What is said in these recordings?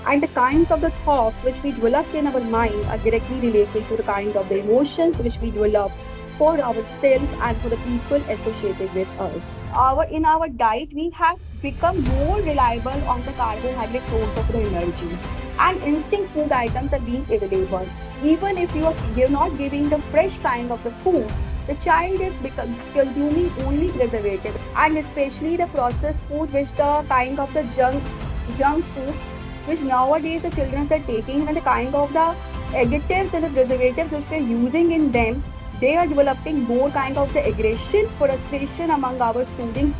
And the kinds of the thoughts which we develop in our mind are directly related to the kind of the emotions which we develop for ourselves and for the people associated with us. In our diet, we have become more reliable on the carbohydrate source of the energy. And instant food items are being available. Even if you're not giving the fresh kind of the food, the child is consuming only preservative, and especially the processed food, which the kind of the junk food which nowadays the children are taking, and the kind of the additives and the preservatives which we're using in them, they are developing more kind of the aggression, frustration among our students.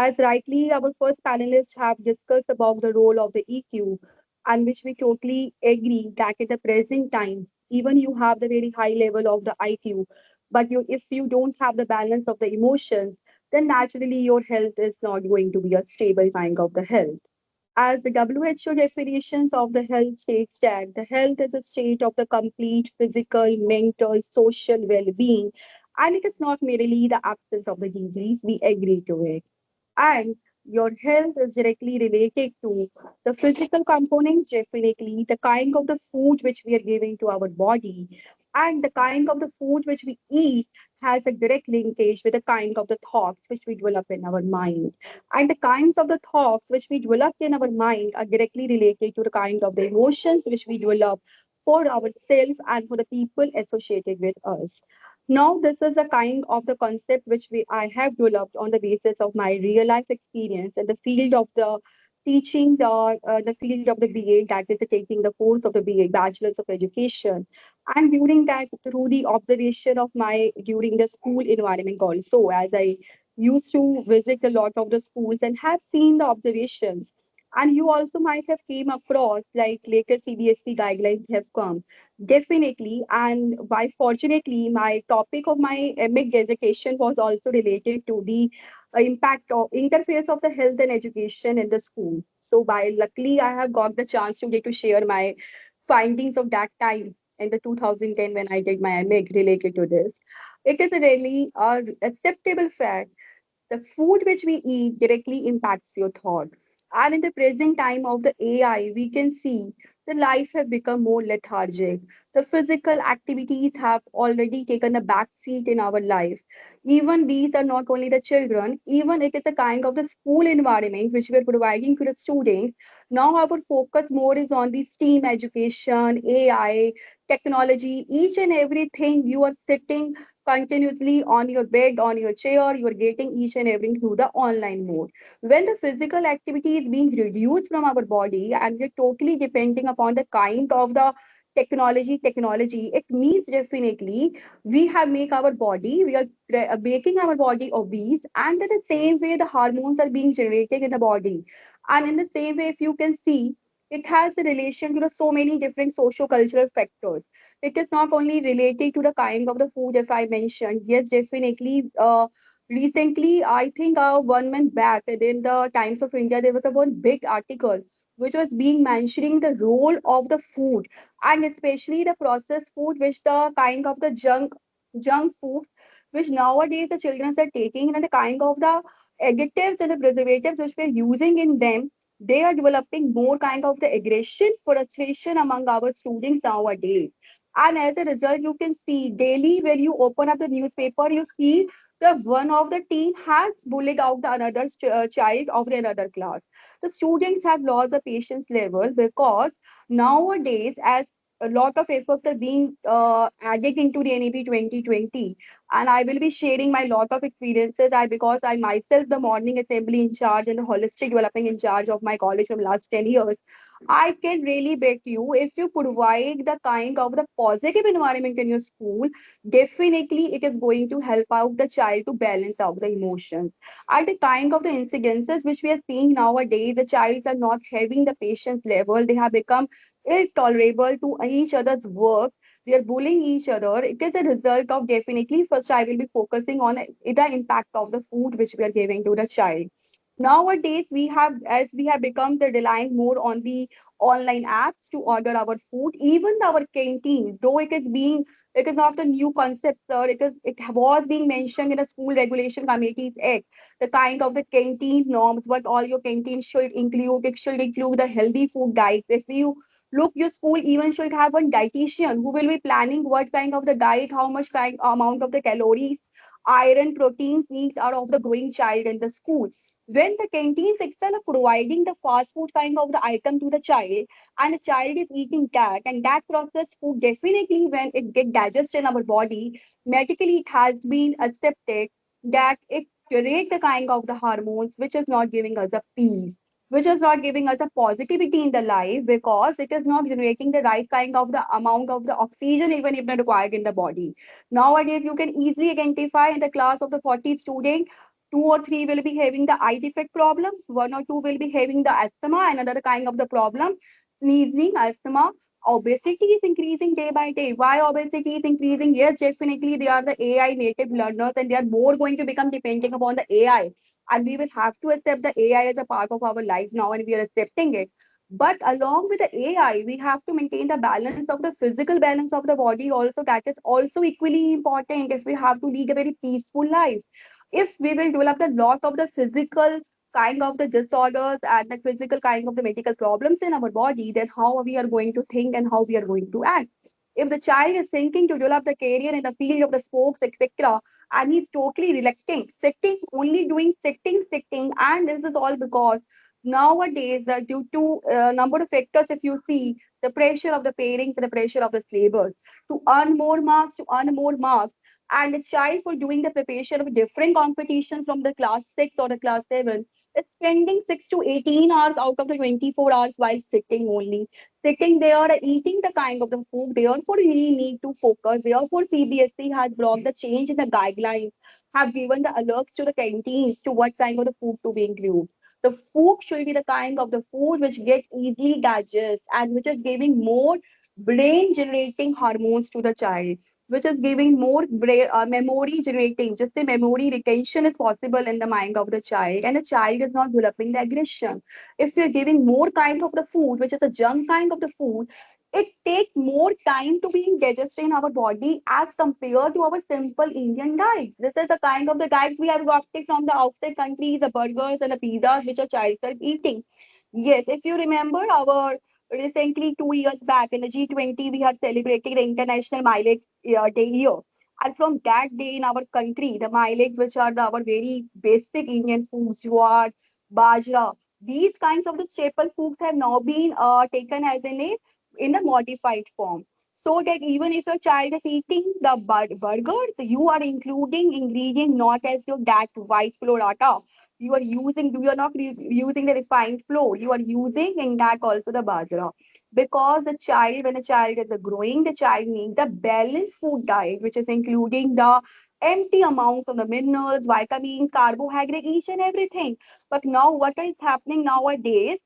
As rightly our first panelists have discussed about the role of the EQ, and which we totally agree that at the present time, even you have the very high level of the IQ, but if you don't have the balance of the emotions, then naturally your health is not going to be a stable kind of the health. As the WHO definitions of the health states that the health is a state of the complete physical, mental, social well-being, and it is not merely the absence of the disease. We agree to it. And your health is directly related to the physical components, definitely the kind of the food which we are giving to our body, and the kind of the food which we eat has a direct linkage with the kind of the thoughts which we develop in our mind. And the kinds of the thoughts which we develop in our mind are directly related to the kind of the emotions which we develop for ourselves and for the people associated with us. Now, this is a kind of the concept which I have developed on the basis of my real life experience in the field of the teaching, the field of the BA, that is taking the course of the BA, Bachelor's of Education. And during that, through the observation of my during the school environment also, as I used to visit a lot of the schools and have seen the observations. And you also might have came across like later CBSE guidelines have come. Definitely. And by fortunately, my topic of my MA dissertation was also related to the impact of interface of the health and education in the school. So by luckily, I have got the chance to get to share my findings of that time in the 2010 when I did my MA related to this. It is a really acceptable fact. The food which we eat directly impacts your thought. And in the present time of the AI, we can see the life have become more lethargic. The physical activities have already taken a back seat in our life. Even these are not only the children, even it is a kind of the school environment which we are providing to the students. Now our focus more is on the STEAM education, AI, technology, each and everything you are sitting continuously on your bed, on your chair, you are getting each and everything through the online mode. When the physical activity is being reduced from our body and we're totally depending upon the kind of the technology, it means definitely we have make our body, we are making our body obese, and in the same way the hormones are being generated in the body. And in the same way, if you can see, it has a relation to the so many different socio-cultural factors. It is not only related to the kind of the food, if I mentioned. Yes, definitely. Recently, I think 1 month back, in the Times of India, there was a one big article which was being mentioning the role of the food, and especially the processed food, which the kind of the junk foods which nowadays the children are taking, and the kind of the additives and the preservatives which we're using in them, they are developing more kind of the aggression, frustration among our students nowadays. And as a result, you can see daily when you open up the newspaper, you see the one of the teen has bullied out the another child of another class. The students have lost the patience level because nowadays, as a lot of efforts are being added into the NEP 2020, and I will be sharing my lot of experiences. Because I myself the morning assembly in charge and the holistic developing in charge of my college from last 10 years. I can really bet you if you provide the kind of the positive environment in your school, definitely it is going to help out the child to balance out the emotions. And the kind of the incidences which we are seeing nowadays, the child are not having the patience level. They have become intolerable to each other's work. they are bullying each other. It is a result of, definitely, first I will be focusing on the impact of the food which we are giving to the child. Nowadays, as we have become the relying more on the online apps to order our food, even our canteens, though it is not a new concept, sir. It was being mentioned in a School Regulation Committees Act, the kind of the canteen norms, what all your canteen should include. It should include the healthy food diets. If you look, your school even should have one dietitian who will be planning what kind of the diet, how much kind amount of the calories, iron, proteins needs are of the growing child in the school. When the canteen section are providing the fast food kind of the item to the child, and the child is eating that, and that processed food, definitely when it get digested in our body, medically it has been accepted that it create the kind of the hormones which is not giving us a peace, which is not giving us a positivity in the life, because it is not generating the right kind of the amount of the oxygen even if not required in the body. Nowadays, you can easily identify in the class of the 40 student, two or three will be having the eye defect problem, one or two will be having the asthma, and another kind of the problem, sneezing, asthma. Obesity is increasing day by day. Why obesity is increasing? Yes, definitely they are the AI native learners, and they are more going to become depending upon the AI. And we will have to accept the AI as a part of our lives now, and we are accepting it. But along with the AI, we have to maintain the balance of the physical balance of the body also. That is also equally important if we have to lead a very peaceful life. If we will develop the lot of the physical kind of the disorders and the physical kind of the medical problems in our body, then how we are going to think and how we are going to act. If the child is thinking to develop the career in the field of the sports, etc., and he's totally reluctant, sitting, only doing sitting, and this is all because nowadays, due to number of factors, if you see the pressure of the parents and the pressure of the syllabus to earn more marks, and the child for doing the preparation of different competitions from the class 6 or the class 7 is spending 6 to 18 hours out of the 24 hours while sitting only. Sitting there, eating the kind of the food. Therefore, we need to focus. Therefore, CBSE has brought the change in the guidelines, have given the alerts to the canteens to what kind of the food to be included. The food should be the kind of the food which get easily digest and which is giving more brain generating hormones to the child, which is giving more memory generating. Just the memory retention is possible in the mind of the child, and the child is not developing the aggression. If you're giving more kind of the food, which is a junk kind of the food, it takes more time to being digested in our body as compared to our simple Indian diet. This is the kind of the diet we have got it from the outside countries, the burgers and the pizzas which a child is eating. Yes, if you remember our recently 2 years back in the G20, we have celebrated the International Mileage Day year. And from that day in our country, the mileage, which are our very basic Indian foods, jowar, bajra, these kinds of the staple foods have now been taken as in a modified form. So that even if your child is eating the burgers, you are including ingredient not as your that white flour atta. You are not using the refined flour. You are using in that also the bajra. Because when a child is growing, the child needs the balanced food diet, which is including the empty amounts of the minerals, vitamins, carbohydrate, each and everything. But now what is happening nowadays?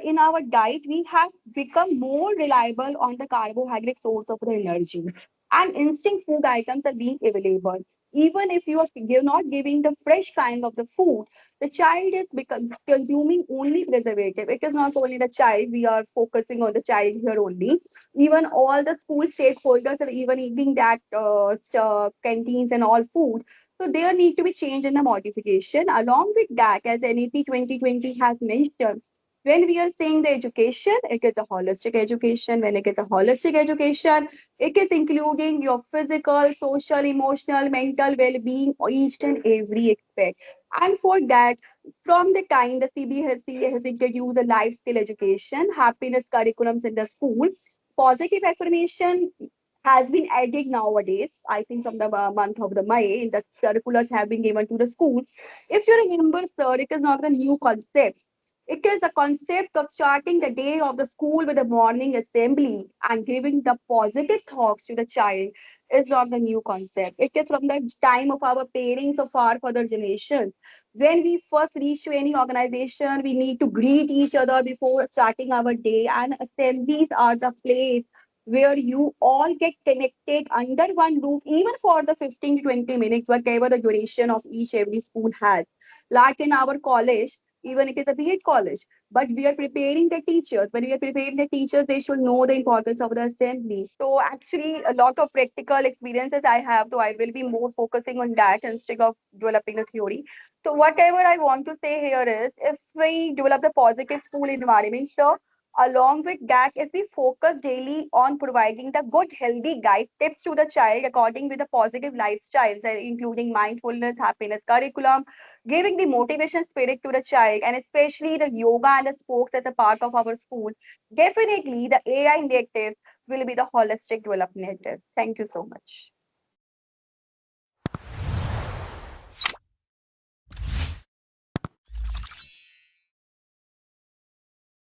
In our diet, we have become more reliable on the carbohydrate source of the energy. And instant food items are being available. Even if you're not giving the fresh kind of the food, the child is consuming only preservative. It is not only the child, we are focusing on the child here only. Even all the school stakeholders are even eating that canteens and all food. So there need to be change in the modification. Along with that, as NEP 2020 has mentioned, when we are saying the education, it is a holistic education. When it is a holistic education, it is including your physical, social, emotional, mental well-being, each and every aspect. And for that, from the time the CBSE has introduced a life skill education, happiness curriculums in the school, positive affirmation has been added nowadays. I think from the month of the May, the circulars have been given to the school. If you remember, sir, it is not a new concept. It is a concept of starting the day of the school with a morning assembly and giving the positive thoughts to the child is not the new concept. It is from the time of our parents of our further generations. When we first reach to any organization, we need to greet each other before starting our day, and assemblies are the place where you all get connected under one roof, even for the 15 to 20 minutes, whatever the duration of each every school has. Like in our college, even it is a B.Ed college, but we are preparing the teachers. When we are preparing the teachers, they should know the importance of the assembly. So actually, a lot of practical experiences I have, so I will be more focusing on that instead of developing the theory. So whatever I want to say here is, if we develop the positive school environment, so along with that, if we focus daily on providing the good, healthy guide tips to the child according with the positive lifestyles, including mindfulness, happiness curriculum, giving the motivation spirit to the child, and especially the yoga and the sports as a part of our school, definitely the AI narrative will be the holistic development narrative. Thank you so much.